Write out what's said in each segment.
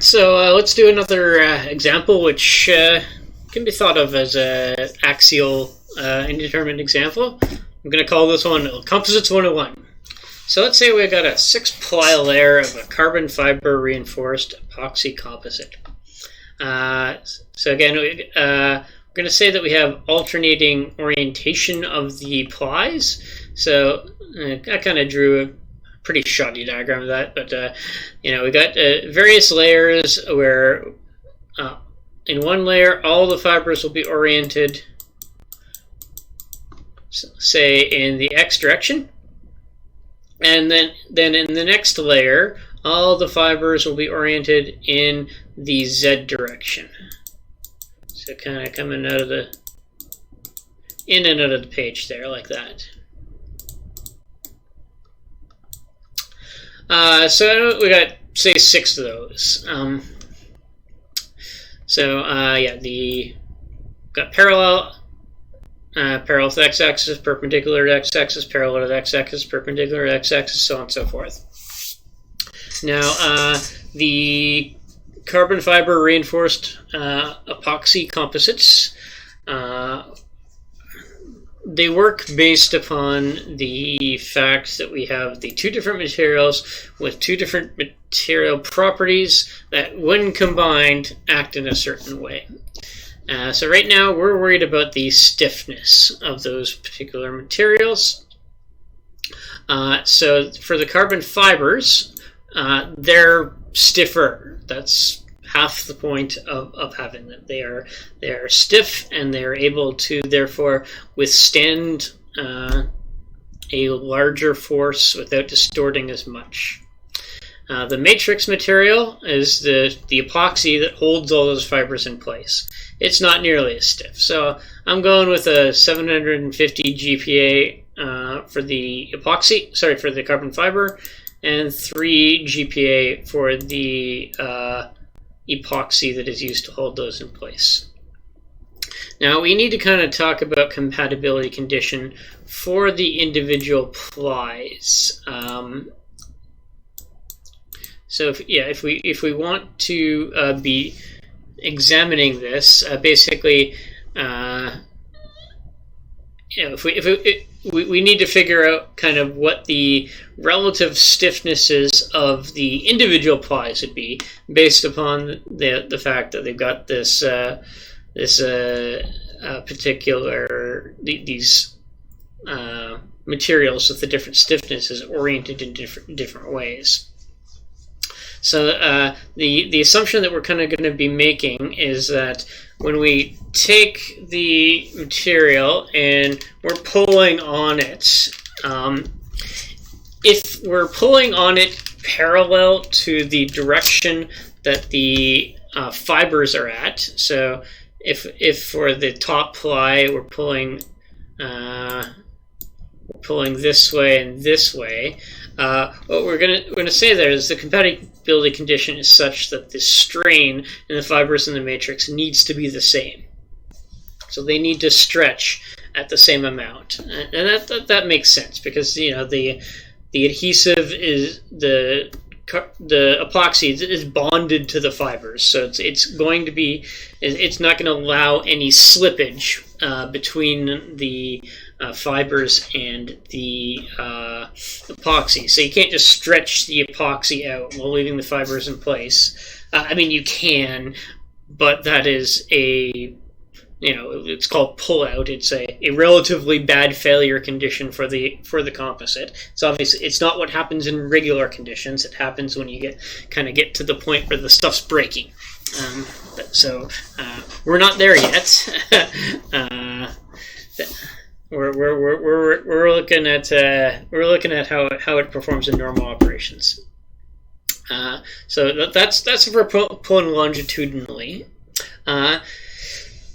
So let's do another example, which can be thought of as an axial indeterminate example. I'm going to call this one Composites 101. So let's say we've got a 6-ply layer of a carbon fiber reinforced epoxy composite. So again, we're going to say that we have alternating orientation of the plies. So I kind of drew a pretty shoddy diagram of that, but we got various layers where in one layer all the fibers will be oriented, say, in the X direction, and then in the next layer all the fibers will be oriented in the Z direction. So kind of coming out of the in and out of the page there, like that. So we got, say, 6 of those. Got parallel to the x-axis, perpendicular to x-axis, parallel to the x-axis, perpendicular to x-axis, so on and so forth. Now, the carbon fiber reinforced epoxy composites, they work based upon the fact that we have the 2 different materials with 2 different material properties that, when combined, act in a certain way. So right now we're worried about the stiffness of those particular materials. So for the carbon fibers, they're stiffer. That's half the point of having them. They are stiff, and they are able to therefore withstand a larger force without distorting as much. The matrix material is the epoxy that holds all those fibers in place. It's not nearly as stiff. So I'm going with a 750 GPa for the for the carbon fiber, and 3 GPa for the epoxy that is used to hold those in place. Now we need to kind of talk about compatibility condition for the individual plies. So if we want to be examining this, basically, we need to figure out kind of what the relative stiffnesses of the individual plies would be based upon the fact that they've got these materials with the different stiffnesses oriented in different ways. So the assumption that we're kind of going to be making is that when we take the material and we're pulling on it, if we're pulling on it parallel to the direction that the fibers are at, so if for the top ply we're pulling this way and this way, what we're going to say there is the compatibility condition is such that the strain in the fibers in the matrix needs to be the same. So they need to stretch at the same amount, and that makes sense, because the adhesive is the epoxy is bonded to the fibers, so it's not going to allow any slippage between the fibers and the epoxy. So you can't just stretch the epoxy out while leaving the fibers in place. I mean, you can, but that is it's called pull-out. It's a relatively bad failure condition for the composite. So obviously it's not what happens in regular conditions. It happens when you get to the point where the stuff's breaking. So we're not there yet. We're looking at how it performs in normal operations. So that's if we're pulling longitudinally.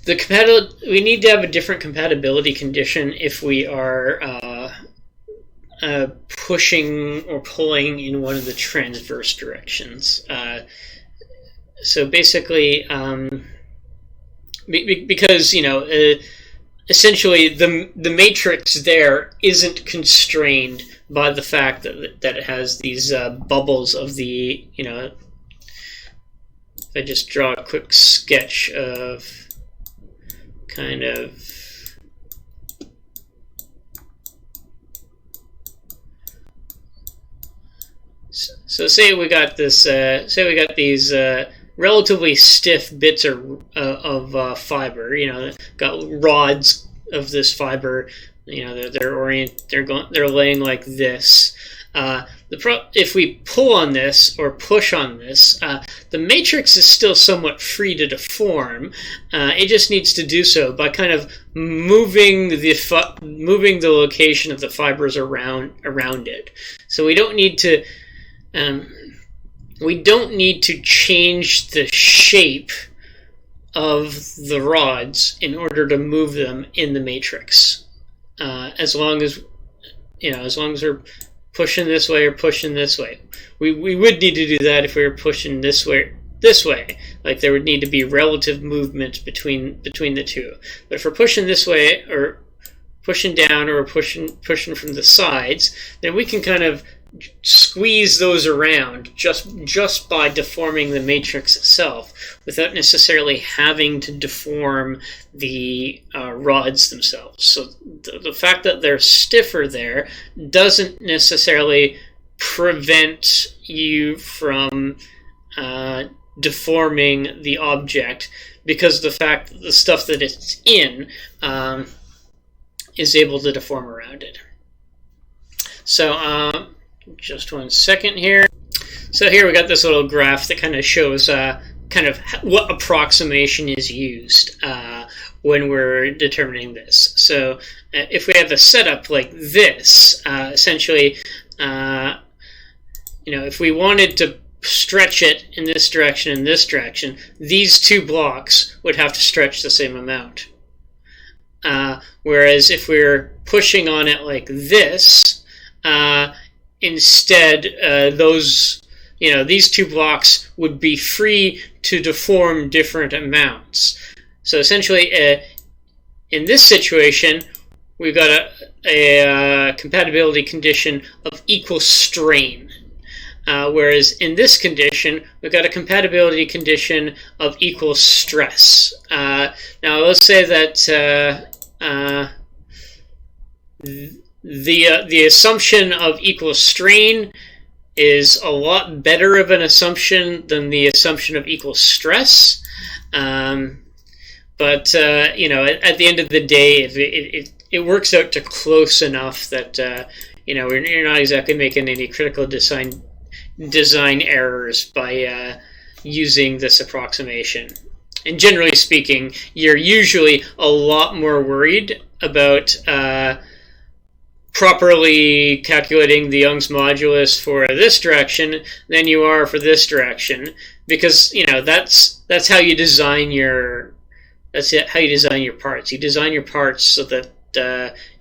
We need to have a different compatibility condition if we are pushing or pulling in one of the transverse directions. So basically, because essentially the matrix there isn't constrained by the fact that it has these bubbles of the if I just draw a quick sketch of kind of so say we got this say we got these relatively stiff bits of fiber, you know, got rods of this fiber, you know, they're laying like this. If we pull on this or push on this, the matrix is still somewhat free to deform. It just needs to do so by kind of moving the location of the fibers around it. So we don't need to change the shape of the rods in order to move them in the matrix. As long as we're pushing this way or pushing this way. We would need to do that if we were pushing this way. Like there would need to be relative movement between the two. But if we're pushing this way or pushing down or pushing from the sides, then we can kind of squeeze those around just by deforming the matrix itself without necessarily having to deform the rods themselves. So the fact that they're stiffer there doesn't necessarily prevent you from deforming the object, because the fact that the stuff that it's in is able to deform around it. So just one second here. So here we got this little graph that kind of shows kind of what approximation is used when we're determining this. So if we have a setup like this, essentially, if we wanted to stretch it in this direction and this direction, these two blocks would have to stretch the same amount. Whereas if we're pushing on it like this, instead, these two blocks would be free to deform different amounts. So essentially, in this situation, we've got a compatibility condition of equal strain. Whereas in this condition, we've got a compatibility condition of equal stress. Now, let's say that the assumption of equal strain is a lot better of an assumption than the assumption of equal stress. But at the end of the day, it works out to close enough that you're not exactly making any critical design errors by using this approximation. And generally speaking, you're usually a lot more worried about properly calculating the Young's modulus for this direction than you are for this direction, because that's how you design your parts. You design your parts so that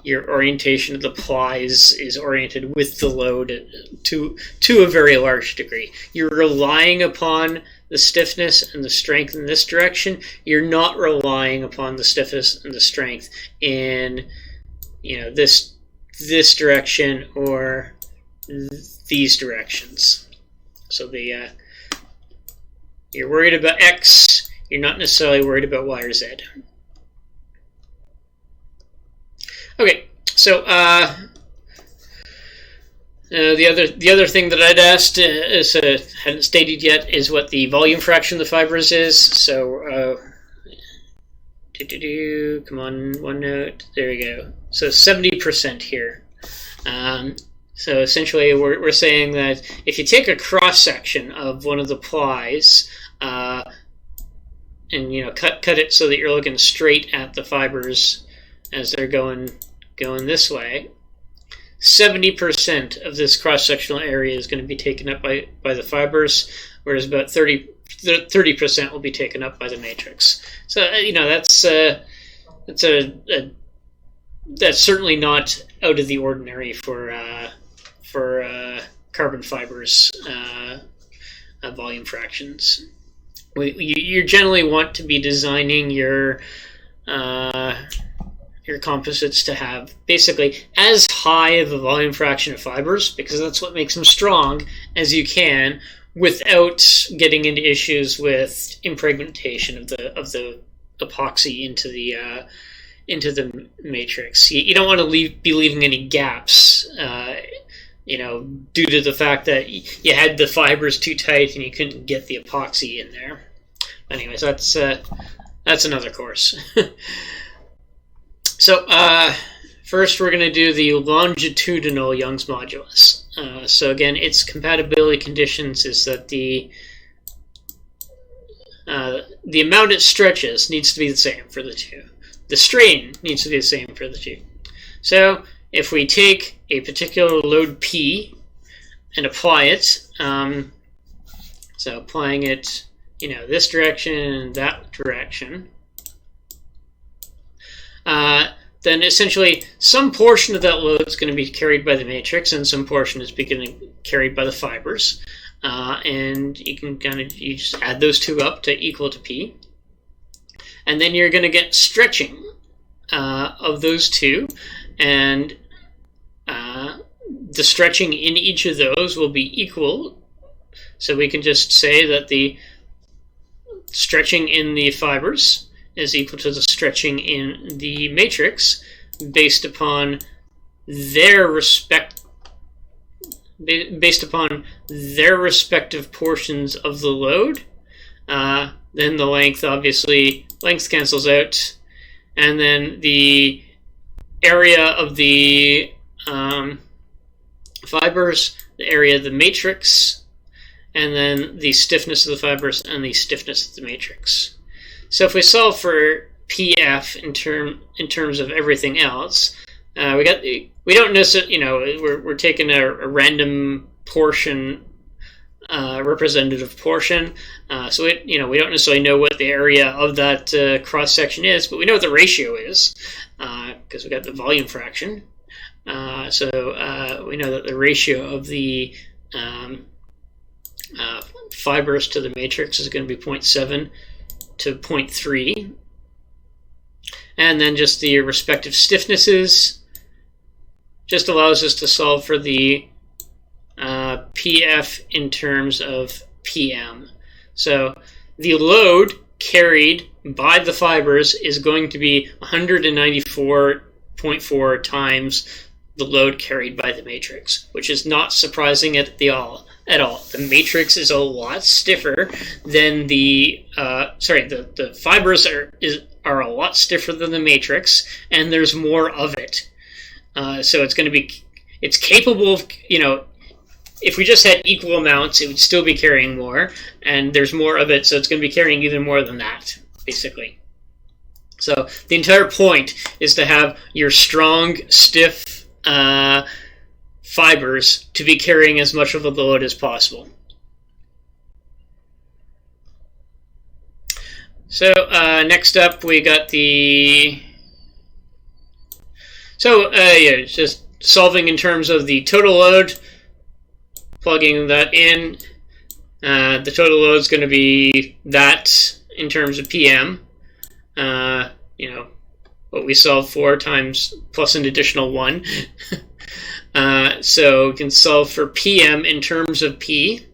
your orientation of the plies is oriented with the load to a very large degree. You're relying upon the stiffness and the strength in this direction. You're not relying upon the stiffness and the strength in this direction or these directions. So you're worried about X, you're not necessarily worried about Y or Z. Okay, so the other thing that I'd asked hadn't stated yet is what the volume fraction of the fibers is. So come on, OneNote. There we go. So 70% here. So essentially, we're saying that if you take a cross section of one of the plies and cut it so that you're looking straight at the fibers as they're going this way, 70% of this cross-sectional area is going to be taken up by the fibers, whereas about 30% will be taken up by the matrix. So that's certainly not out of the ordinary for carbon fibers volume fractions. You generally want to be designing your composites to have basically as high of a volume fraction of fibers, because that's what makes them strong, as you can, without getting into issues with impregmentation of the epoxy into the matrix. You don't want to be leaving any gaps, due to the fact that you had the fibers too tight and you couldn't get the epoxy in there. Anyways, that's another course. So first we're going to do the longitudinal Young's modulus. So again, its compatibility conditions is that the amount it stretches needs to be the same for the two. The strain needs to be the same for the two. So if we take a particular load P and apply it, so applying it, this direction and that direction, then essentially some portion of that load is going to be carried by the matrix and some portion is being carried by the fibers. And you can you just add those two up to equal to P. And then you're going to get stretching of those two, and the stretching in each of those will be equal. So we can just say that the stretching in the fibers is equal to the stretching in the matrix based upon their respective portions of the load. Then the length, obviously, length cancels out, and then the area of the fibers, the area of the matrix, and then the stiffness of the fibers and the stiffness of the matrix. So if we solve for PF in terms of everything else, we don't necessarily, we're taking a random portion, representative portion. So we don't necessarily know what the area of that cross section is, but we know what the ratio is because we got the volume fraction. So we know that the ratio of the fibers to the matrix is going to be 0.7 to 0.3, and then just the respective stiffnesses just allows us to solve for the PF in terms of PM. So the load carried by the fibers is going to be 194.4 times the load carried by the matrix, which is not surprising at all. The matrix is a lot stiffer than the fibers are a lot stiffer than the matrix, and there's more of it. So it's capable of, if we just had equal amounts, it would still be carrying more, and there's more of it, so it's going to be carrying even more than that, basically. So the entire point is to have your strong, stiff fibers to be carrying as much of the load as possible. So next up we got just solving in terms of the total load, plugging that in. The total load is going to be that in terms of PM. What we solved for times plus an additional 1. So we can solve for PM in terms of P.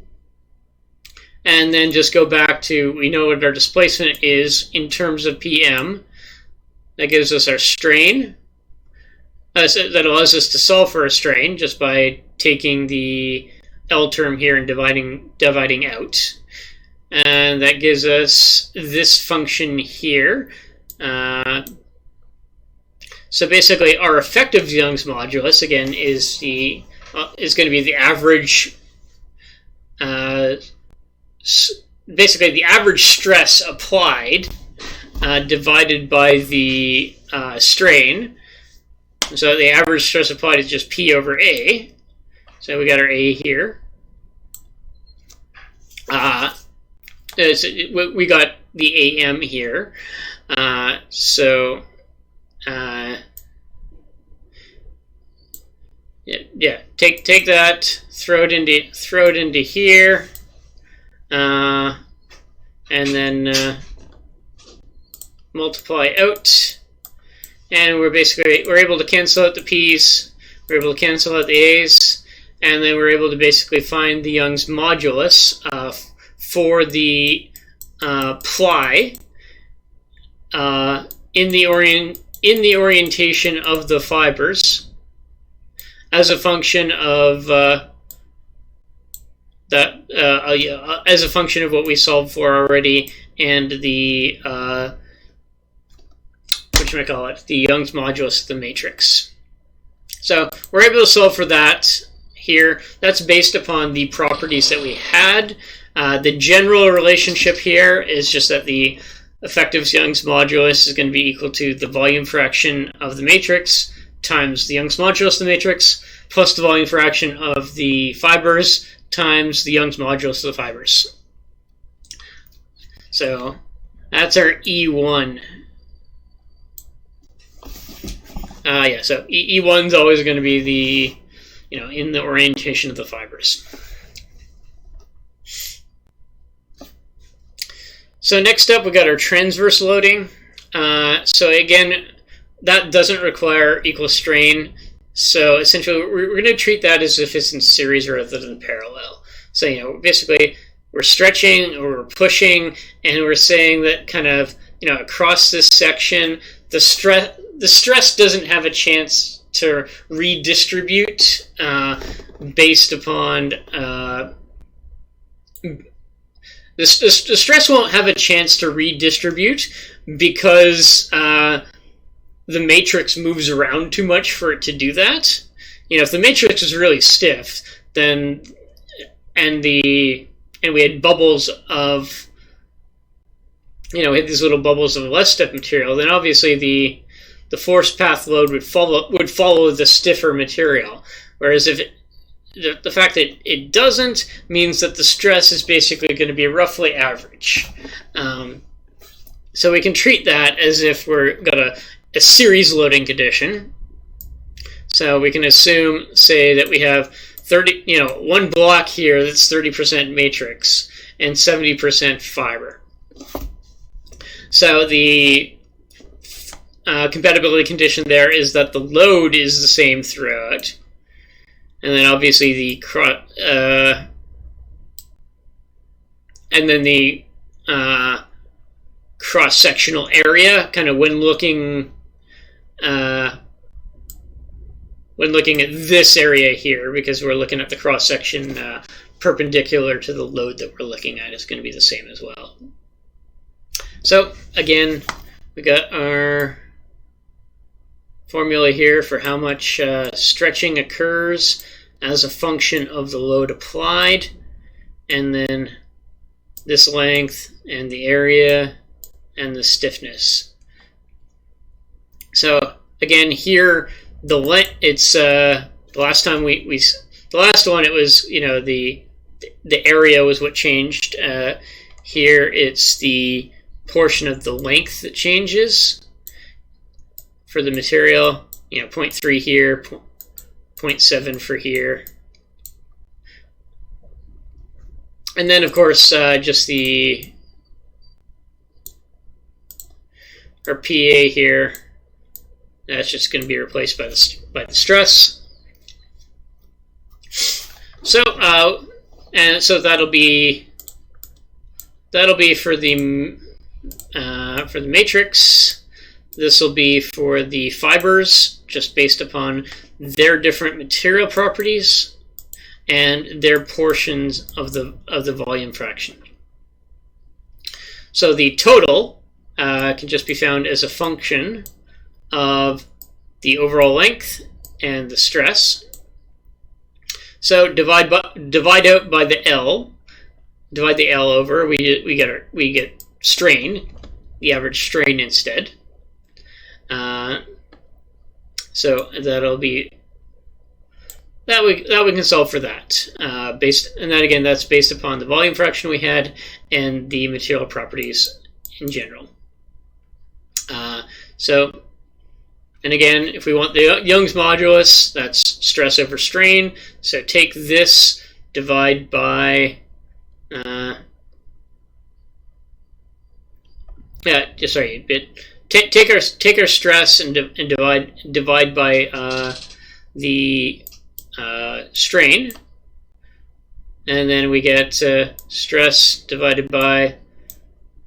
And then just go back to, we know what our displacement is in terms of PM. That gives us our strain. So that allows us to solve for a strain just by taking the L term here and dividing out. And that gives us this function here. So basically, our effective Young's modulus again is going to be the average. Basically, the average stress applied divided by the strain. So the average stress applied is just P over A. So we got our A here. We got the AM here. Take that, throw it into here, and then multiply out, and we're able to cancel out the P's, we're able to cancel out the A's, and then we're able to basically find the Young's modulus for the ply in the orientation of the fibers as a function of as a function of what we solved for already, and the the Young's modulus of the matrix. So we're able to solve for that here. That's based upon the properties that we had. The general relationship here is just that the effective Young's modulus is going to be equal to the volume fraction of the matrix times the Young's modulus of the matrix plus the volume fraction of the fibers times the Young's modulus of the fibers. So that's our E1. So E1 is always going to be the, in the orientation of the fibers. So next up, we got our transverse loading. So again, that doesn't require equal strain. So essentially, we're going to treat that as if it's in series rather than parallel. So basically, we're stretching or we're pushing, and we're saying that kind of across this section, the stress doesn't have a chance to redistribute based upon the stress won't have a chance to redistribute because the matrix moves around too much for it to do that. If the matrix is really stiff, then and we had bubbles of we had these little bubbles of less stiff material, then obviously the force path load would follow the stiffer material. Whereas if the fact that it doesn't means that the stress is basically going to be roughly average. So we can treat that as if we're got a series loading condition. So we can assume, say, that we have one block here that's 30% matrix and 70% fiber. So the compatibility condition there is that the load is the same throughout. And then obviously the cross-sectional area, kind of when looking at this area here, because we're looking at the cross-section perpendicular to the load that we're looking at, is going to be the same as well. So again, we got our formula here for how much stretching occurs as a function of the load applied, and then this length and the area and the stiffness. So again, here the last one it was the area was what changed. Here it's the portion of the length that changes for the material. 0.3 here, 0.7 for here. And then, of course, just our PA here, that's just going to be replaced by the stress. So, and so that'll be for the matrix. This will be for the fibers, just based upon their different material properties and their portions of the volume fraction. So the total can just be found as a function of the overall length and the stress. So divide out by the L. Divide the L over. We get strain, the average strain instead. So that'll be that we can solve for that. And then again, that's based upon the volume fraction we had and the material properties in general. And again, if we want the Young's modulus, that's stress over strain. So take this, divide by take our stress and divide by the strain, and then we get stress divided by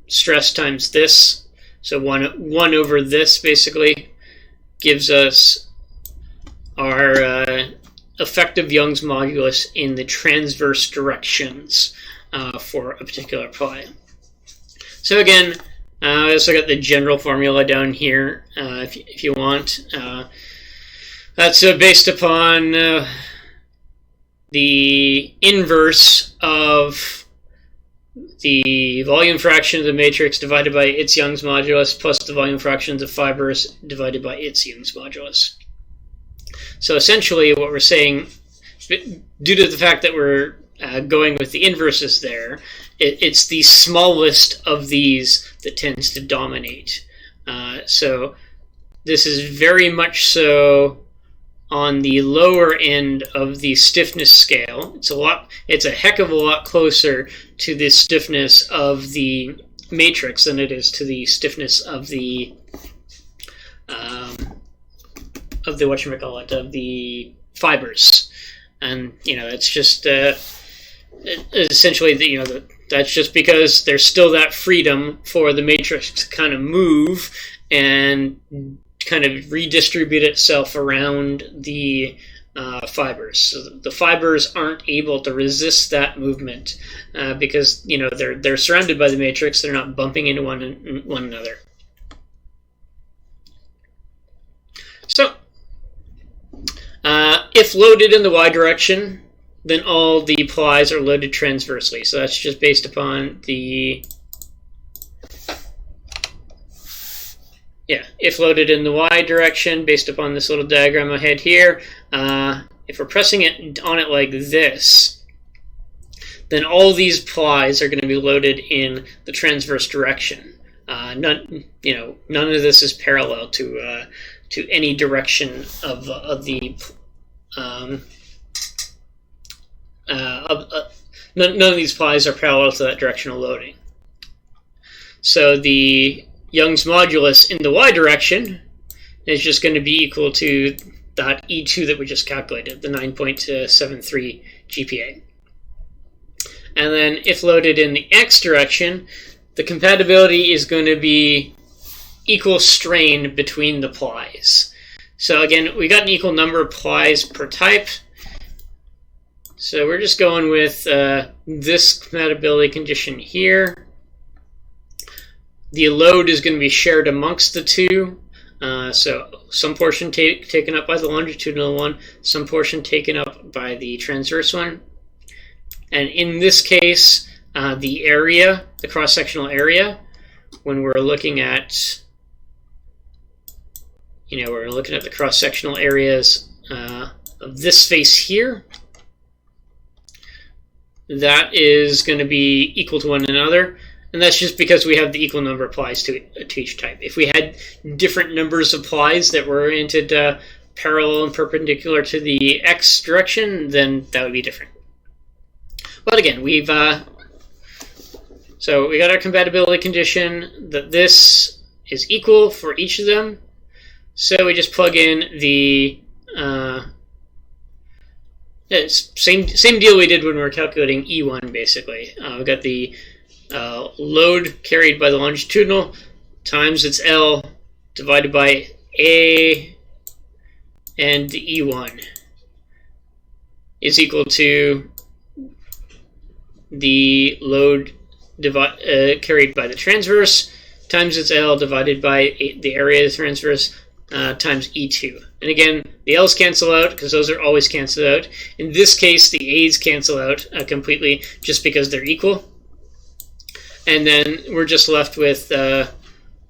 stress times this. So 1 over this basically gives us our effective Young's modulus in the transverse directions for a particular ply. So again, I also got the general formula down here if you want. That's based upon the inverse of the volume fraction of the matrix divided by its Young's modulus plus the volume fractions of fibers divided by its Young's modulus. So essentially what we're saying, due to the fact that we're going with the inverses there, it's the smallest of these that tends to dominate. So this is very much so on the lower end of the stiffness scale. It's a heck of a lot closer to the stiffness of the matrix than it is to the stiffness of the of the fibers. And it's just essentially that's just because there's still that freedom for the matrix to kind of move and kind of redistribute itself around the fibers. So the fibers aren't able to resist that movement because they're surrounded by the matrix. They're not bumping into one another. So if loaded in the y direction, then all the plies are loaded transversely. So that's just based upon the if loaded in the y direction, based upon this little diagram I had here, if we're pressing it on it like this, then all these plies are going to be loaded in the transverse direction. None of this is parallel to any direction of the none of these plies are parallel to that directional loading. So the Young's modulus in the y direction is just going to be equal to that E2 that we just calculated, the 9.73 GPa. And then if loaded in the x direction, the compatibility is going to be equal strain between the plies. So again, we got an equal number of plies per type. So we're just going with this compatibility condition here. The load is going to be shared amongst the two. So some portion taken up by the longitudinal one, some portion taken up by the transverse one. And in this case, the area, the cross-sectional area, when we're looking at, we're looking at the cross-sectional areas of this face here, that is going to be equal to one another. And that's just because we have the equal number of plies to each type. If we had different numbers of plies that were oriented parallel and perpendicular to the x direction, then that would be different. But again, so we got our compatibility condition that this is equal for each of them. So we just plug in the same deal we did when we were calculating E1 basically. We got the load carried by the longitudinal times its L divided by A, and the E1 is equal to the load carried by the transverse times its L divided by the area of the transverse times E2. And again, the L's cancel out because those are always canceled out. In this case, the A's cancel out completely just because they're equal. And then we're just left with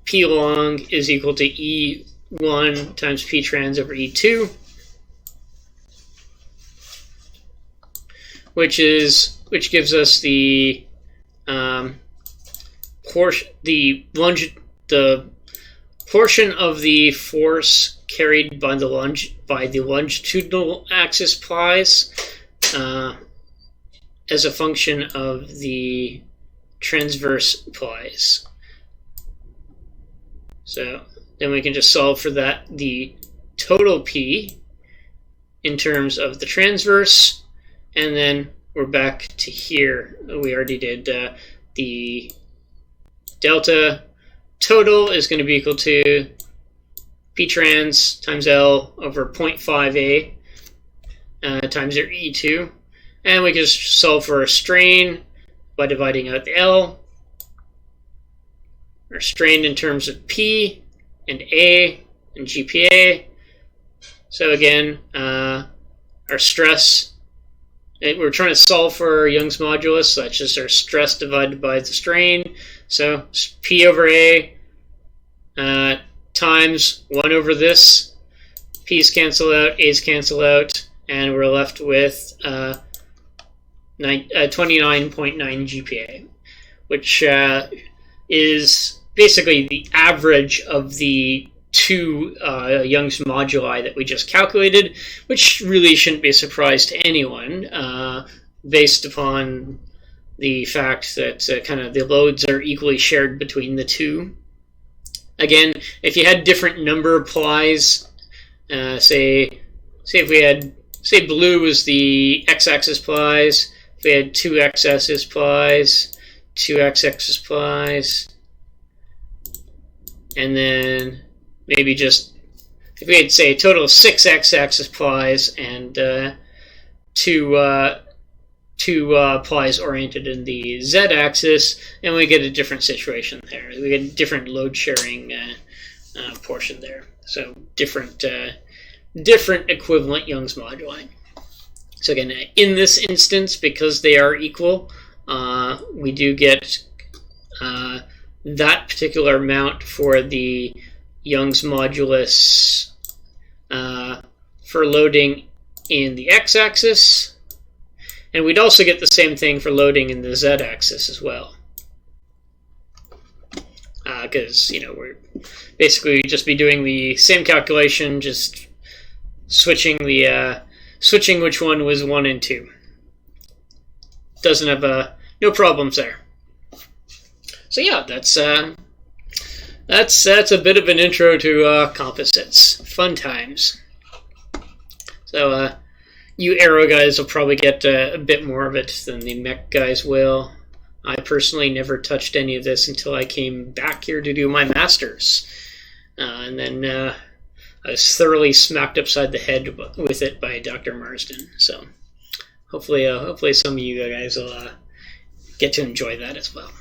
P long is equal to E1 times P trans over E2, which gives us the portion of the force carried by the longitudinal axis plies as a function of the transverse plies. So then we can just solve for that. The total P in terms of the transverse, and then we're back to here. We already did the delta total is going to be equal to P trans times L over 0.5A times your E2. And we can just solve for a strain by dividing out the L. Our strain in terms of P and A and GPA. So again, our stress, we're trying to solve for Young's modulus, so that's just our stress divided by the strain. So P over A times 1 over this. P's cancel out, A's cancel out, and we're left with 29.9 GPA, which is basically the average of the two Young's moduli that we just calculated, which really shouldn't be a surprise to anyone, based upon the fact that kind of the loads are equally shared between the two. Again, if you had different number of plies, say if we had, say blue was the x-axis plies, if we had 2 x-axis plies, 2 x-axis plies, and then maybe just, if we had, say, a total of 6 x-axis plies and two plies oriented in the z-axis, and we get a different situation there. We get a different load-sharing portion there. So different equivalent Young's moduli. So again, in this instance, because they are equal, we do get that particular amount for the Young's modulus for loading in the x-axis, and we'd also get the same thing for loading in the z-axis as well, because we're basically just be doing the same calculation, just switching which one was 1 and 2. Doesn't have no problems there. So yeah, that's a bit of an intro to composites. Fun times. So you aero guys will probably get a bit more of it than the mech guys will. I personally never touched any of this until I came back here to do my master's, and then I was thoroughly smacked upside the head with it by Dr. Marsden. So hopefully some of you guys will get to enjoy that as well.